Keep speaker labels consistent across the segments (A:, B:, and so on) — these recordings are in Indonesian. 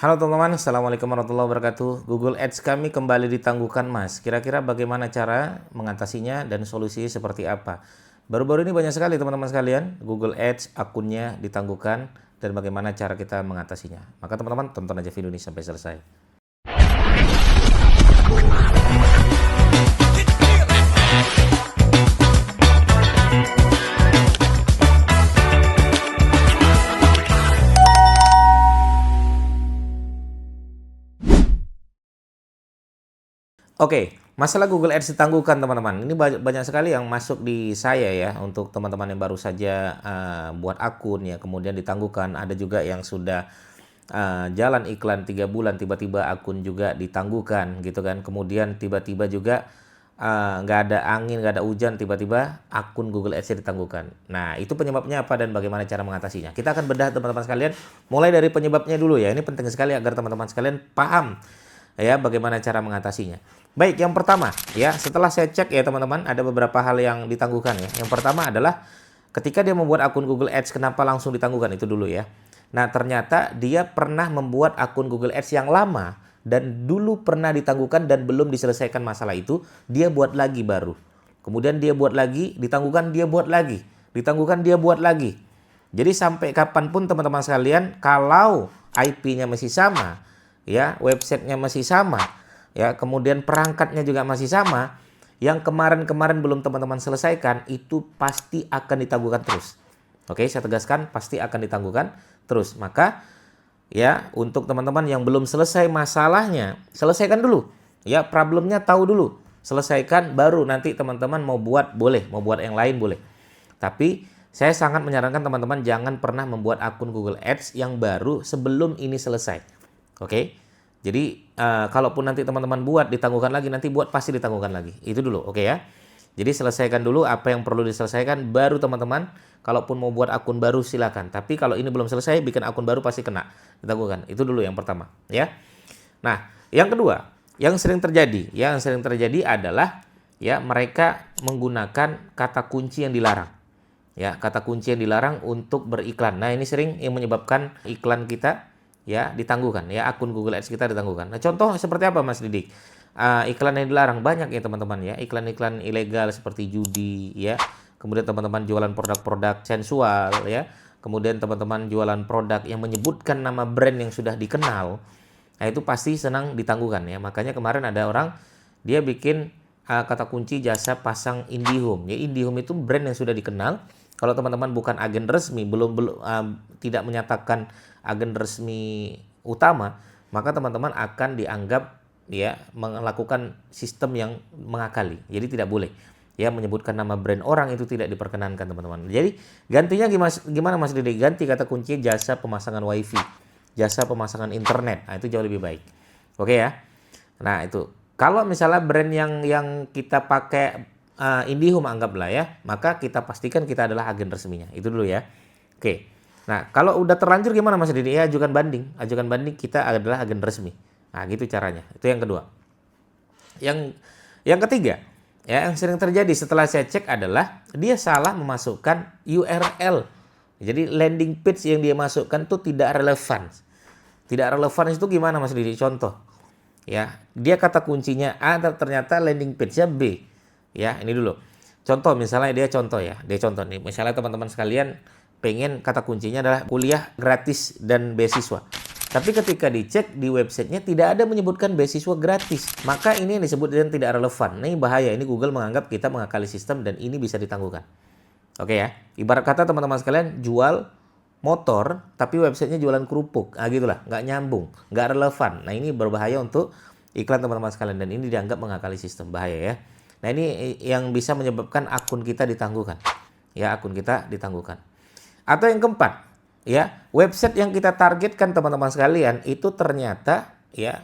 A: Halo teman-teman, Assalamualaikum warahmatullahi wabarakatuh. Google Ads kami kembali ditangguhkan Mas. Kira-kira bagaimana cara mengatasinya dan solusinya seperti apa? Baru-baru ini banyak sekali teman-teman sekalian, Google Ads akunnya ditangguhkan dan bagaimana cara kita mengatasinya. Maka teman-teman tonton aja video ini sampai selesai. Oke, masalah Google Ads ditangguhkan teman-teman. Ini banyak sekali yang masuk di saya ya, untuk teman-teman yang baru saja buat akun ya, kemudian ditangguhkan. Ada juga yang sudah jalan iklan 3 bulan, tiba-tiba akun juga ditangguhkan gitu kan. Kemudian tiba-tiba juga nggak ada angin, nggak ada hujan, tiba-tiba akun Google Ads ditangguhkan. Nah, itu penyebabnya apa dan bagaimana cara mengatasinya? Kita akan bedah teman-teman sekalian, mulai dari penyebabnya dulu ya. Ini penting sekali agar teman-teman sekalian paham ya bagaimana cara mengatasinya. Baik, yang pertama ya, setelah saya cek ya teman-teman, ada beberapa hal yang ditangguhkan ya. Yang pertama adalah ketika dia membuat akun Google Ads, kenapa langsung ditangguhkan, itu dulu ya. Nah, ternyata dia pernah membuat akun Google Ads yang lama dan dulu pernah ditangguhkan dan belum diselesaikan masalah itu, dia buat lagi baru. Kemudian dia buat lagi, ditangguhkan, dia buat lagi. Ditangguhkan, dia buat lagi. Jadi sampai kapanpun teman-teman sekalian, kalau IP-nya masih sama, ya, websitenya masih sama, ya, kemudian perangkatnya juga masih sama, yang kemarin-kemarin belum teman-teman selesaikan, itu pasti akan ditangguhkan terus. Oke, saya tegaskan, pasti akan ditangguhkan terus. Maka ya, untuk teman-teman yang belum selesai masalahnya, selesaikan dulu. Ya, problemnya tahu dulu. Selesaikan, baru nanti teman-teman mau buat boleh, mau buat yang lain boleh. Tapi saya sangat menyarankan teman-teman jangan pernah membuat akun Google Ads yang baru sebelum ini selesai. Oke. Jadi kalaupun nanti teman-teman buat ditangguhkan lagi, nanti buat pasti ditangguhkan lagi. Itu dulu, oke ya. Jadi selesaikan dulu apa yang perlu diselesaikan, baru teman-teman kalaupun mau buat akun baru silakan. Tapi kalau ini belum selesai, bikin akun baru pasti kena ditangguhkan. Itu dulu yang pertama, ya. Nah, yang kedua, yang sering terjadi adalah ya, mereka menggunakan kata kunci yang dilarang. Ya, kata kunci yang dilarang untuk beriklan. Nah, ini sering yang menyebabkan iklan kita ya ditangguhkan, ya, akun Google Ads kita ditangguhkan. Nah, contoh seperti apa Mas Didik? Iklan yang dilarang banyak ya teman-teman ya, iklan-iklan ilegal seperti judi ya, kemudian teman-teman jualan produk-produk sensual ya, kemudian teman-teman jualan produk yang menyebutkan nama brand yang sudah dikenal. Nah, itu pasti senang ditangguhkan ya. Makanya kemarin ada orang dia bikin kata kunci jasa pasang IndiHome. Ya, IndiHome itu brand yang sudah dikenal. Kalau teman-teman bukan agen resmi, tidak menyatakan agen resmi utama, maka teman-teman akan dianggap ya melakukan sistem yang mengakali. Jadi tidak boleh ya menyebutkan nama brand orang, itu tidak diperkenankan teman-teman. Jadi gantinya gimana Mas Dede? Ganti kata kunci jasa pemasangan wifi, jasa pemasangan internet. Nah, itu jauh lebih baik. Oke ya. Nah, itu kalau misalnya brand yang kita pakai IndiHome anggaplah ya, maka kita pastikan kita adalah agen resminya. Itu dulu ya. Oke. Nah, kalau udah terlanjur gimana Mas Didi? Ya, ajukan banding. Ajukan banding, kita adalah agen resmi. Nah, gitu caranya. Itu yang kedua. Yang ketiga, ya, yang sering terjadi setelah saya cek adalah dia salah memasukkan URL. Jadi landing page yang dia masukkan tuh tidak relevan. Tidak relevan itu gimana Mas Didi? Contoh. Ya, dia kata kuncinya A, ternyata landing page-nya B. Ya, ini dulu. Contoh misalnya dia contoh nih. Misalnya teman-teman sekalian pengen kata kuncinya adalah kuliah gratis dan beasiswa. Tapi ketika dicek di websitenya tidak ada menyebutkan beasiswa gratis. Maka ini yang disebut dengan tidak relevan. Ini bahaya. Ini Google menganggap kita mengakali sistem dan ini bisa ditangguhkan. Oke ya. Ibarat kata teman-teman sekalian jual motor tapi websitenya jualan kerupuk. Nah, gitulah. Nggak nyambung. Nggak relevan. Nah, ini berbahaya untuk iklan teman-teman sekalian. Dan ini dianggap mengakali sistem. Bahaya ya. Nah, ini yang bisa menyebabkan akun kita ditangguhkan. Ya, akun kita ditangguhkan. Atau yang keempat, ya, website yang kita targetkan teman-teman sekalian itu ternyata ya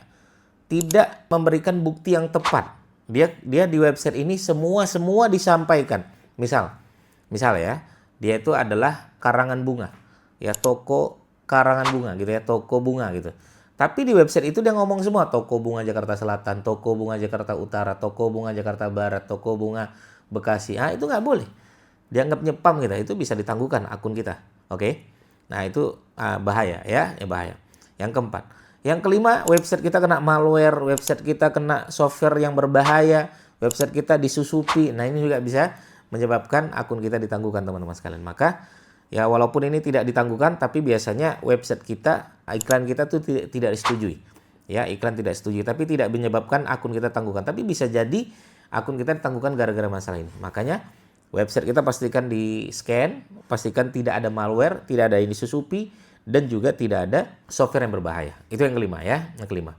A: tidak memberikan bukti yang tepat. Dia di website ini semua disampaikan. Misal ya, dia itu adalah karangan bunga. Ya, toko karangan bunga gitu ya, toko bunga gitu. Tapi di website itu dia ngomong semua, toko bunga Jakarta Selatan, toko bunga Jakarta Utara, toko bunga Jakarta Barat, toko bunga Bekasi. Ah, itu nggak boleh. Dianggap nyepam kita, itu bisa ditangguhkan akun kita. Oke. Nah, itu bahaya ya, bahaya. Yang keempat. Yang kelima, website kita kena malware, website kita kena software yang berbahaya, website kita disusupi. Nah, ini juga bisa menyebabkan akun kita ditangguhkan teman-teman sekalian. Maka ya walaupun ini tidak ditangguhkan, tapi biasanya website kita, iklan kita tuh tidak disetujui. Ya, iklan tidak setuju, tapi tidak menyebabkan akun kita tangguhkan. Tapi bisa jadi akun kita ditangguhkan gara-gara masalah ini. Makanya website kita pastikan di scan, pastikan tidak ada malware, tidak ada yang disusupi, dan juga tidak ada software yang berbahaya. Itu yang kelima ya, yang kelima.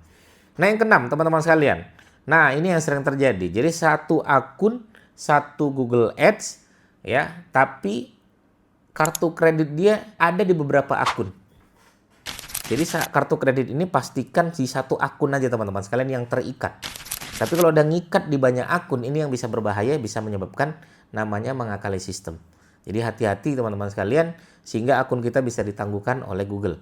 A: Nah, yang keenam teman-teman sekalian. Nah, ini yang sering terjadi. Jadi satu akun, satu Google Ads ya, tapi kartu kredit dia ada di beberapa akun. Jadi kartu kredit ini pastikan di satu akun aja teman-teman sekalian yang terikat. Tapi kalau udah ngikat di banyak akun, ini yang bisa berbahaya, bisa menyebabkan namanya mengakali sistem. Jadi hati-hati teman-teman sekalian, sehingga akun kita bisa ditangguhkan oleh Google.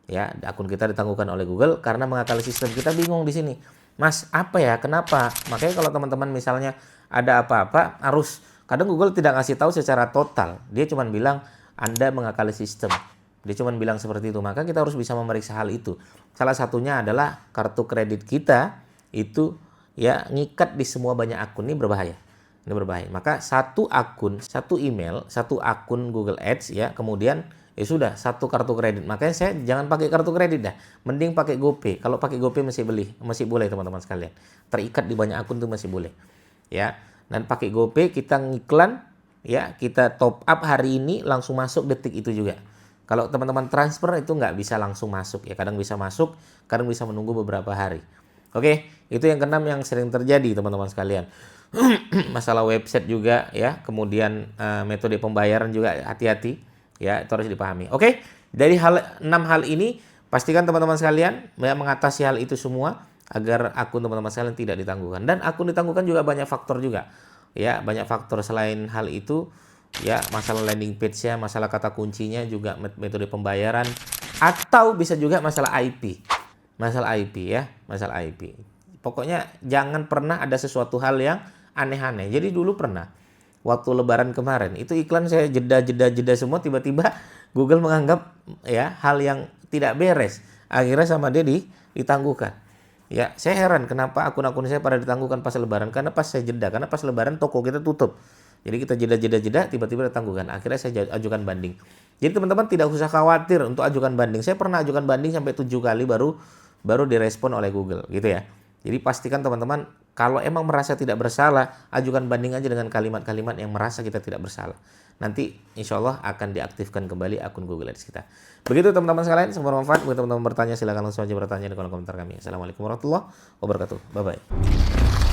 A: Ya, akun kita ditangguhkan oleh Google karena mengakali sistem. Kita bingung di sini. Mas, apa ya? Kenapa? Makanya kalau teman-teman misalnya ada apa-apa, kadang Google tidak ngasih tahu secara total. Dia cuma bilang Anda mengakali sistem. Dia cuma bilang seperti itu. Maka kita harus bisa memeriksa hal itu. Salah satunya adalah kartu kredit kita itu ya ngikat di semua banyak akun, ini berbahaya. Ini berbahaya. Maka satu akun, satu email, satu akun Google Ads ya, kemudian ya sudah satu kartu kredit. Makanya saya jangan pakai kartu kredit dah. Mending pakai GoPay. Kalau pakai GoPay masih boleh teman-teman sekalian. Terikat di banyak akun itu masih boleh. Ya. Dan pakai GoPay kita ngiklan ya, kita top up hari ini langsung masuk detik itu juga. Kalau teman-teman transfer itu nggak bisa langsung masuk ya. Kadang bisa masuk, kadang bisa menunggu beberapa hari. Oke, itu yang keenam yang sering terjadi teman-teman sekalian. Masalah website juga ya, kemudian metode pembayaran juga hati-hati ya, itu harus dipahami. Oke, dari 6 hal ini pastikan teman-teman sekalian ya, mengatasi hal itu semua agar akun teman-teman sekalian tidak ditangguhkan. Dan akun ditangguhkan juga banyak faktor juga. Ya, banyak faktor selain hal itu ya, masalah landing page-nya, masalah kata kuncinya, juga metode pembayaran, atau bisa juga masalah IP. Masalah IP ya, masalah IP. Pokoknya jangan pernah ada sesuatu hal yang aneh-aneh. Jadi dulu pernah waktu lebaran kemarin itu iklan saya jeda semua, tiba-tiba Google menganggap ya hal yang tidak beres. Akhirnya sama dia ditangguhkan. Ya, saya heran kenapa akun-akun saya pada ditangguhkan pas lebaran, karena pas saya jeda, karena pas lebaran toko kita tutup. Jadi kita jeda tiba-tiba ditangguhkan. Akhirnya saya ajukan banding. Jadi teman-teman tidak usah khawatir untuk ajukan banding. Saya pernah ajukan banding sampai 7 kali baru direspon oleh Google gitu ya. Jadi pastikan teman-teman kalau emang merasa tidak bersalah, ajukan banding aja dengan kalimat-kalimat yang merasa kita tidak bersalah. Nanti insya Allah akan diaktifkan kembali akun Google Ads kita. Begitu teman-teman sekalian, semoga bermanfaat. Bagi teman-teman bertanya, silakan langsung aja bertanya di kolom komentar kami. Assalamualaikum warahmatullahi wabarakatuh. Bye-bye.